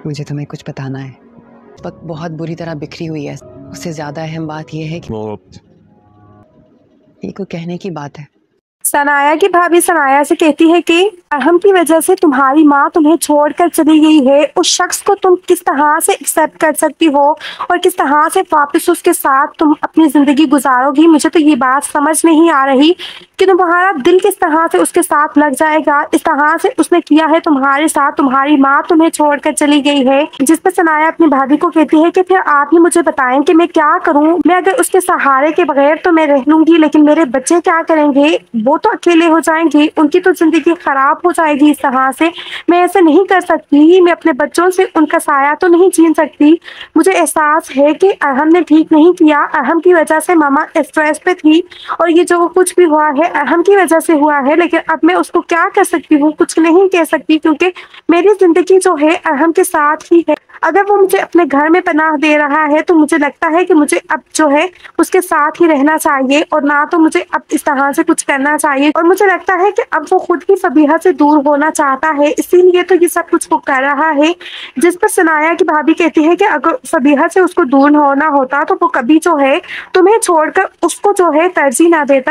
مجھے تمہیں کچھ بتانا ہے. اس وقت بہت بری طرح بکھری ہوئی ہے. اس سے زیادہ اہم بات یہ ہے کہ یہ کوئی کہنے کی بات ہے. ثنایا کی بھابھی ثنایا سے کہتی ہے کہ ارحم کی وجہ سے تمہاری ماں تمہیں چھوڑ کر چلی گئی ہے. اس شخص کو تم کس طرح سے ایکسپٹ کر سکتی ہو اور کس طرح سے واپس اس کے ساتھ تم اپنی زندگی گزارو گی؟ مجھے تو یہ بات سمجھ نہیں آ رہی کہ تمہارا دل کس طرح سے اس کے ساتھ لگ جائے گا. اس طرح سے اس نے کیا ہے تمہارے ساتھ. تمہاری ماں تمہیں چھوڑ کر چلی گئی ہے. جس پر ثنایا اپنی بھابھی کو کہتی ہے کہ پھر آپ ہی مجھے بتائیں کہ میں کیا کروں. میں اگر اس کے سہارے کے بغیر تو میں رہ لوں گی، لیکن میرے بچے کیا کریں گے؟ وہ تو اکیلے ہو جائیں گے، ان کی تو زندگی خراب ہو جائے گی. اس طرح سے میں ایسے نہیں کر سکتی. میں اپنے بچوں سے ان کا سایہ تو نہیں چھین سکتی. مجھے احساس ہے کہ ارحم نے ٹھیک نہیں کیا. ارحم کی وجہ سے ماما اسٹریس پہ تھی اور یہ جو کچھ بھی ہوا ہے ارحم کی وجہ سے ہوا ہے. لیکن اب میں اس کو کیا کر سکتی ہوں؟ کچھ نہیں کہہ سکتی، کیونکہ میری زندگی جو ہے ارحم کے ساتھ ہی ہے. اگر وہ مجھے اپنے گھر میں پناہ دے رہا ہے تو مجھے لگتا ہے کہ مجھے اب جو ہے اس کے ساتھ ہی رہنا چاہیے، اور نہ تو مجھے اب اس طرح سے کچھ کرنا چاہیے. اور مجھے لگتا ہے کہ اب وہ خود ہی فبیہہ سے دور ہونا چاہتا ہے، اسی لیے تو یہ سب کچھ وہ کر رہا ہے. جس پر ثنایا کی بھابھی کہتی ہے کہ اگر فبیہہ سے اس کو دور ہونا ہوتا تو وہ کبھی جو ہے تمہیں چھوڑ کر اس کو جو ہے ترجیح نہ دیتا.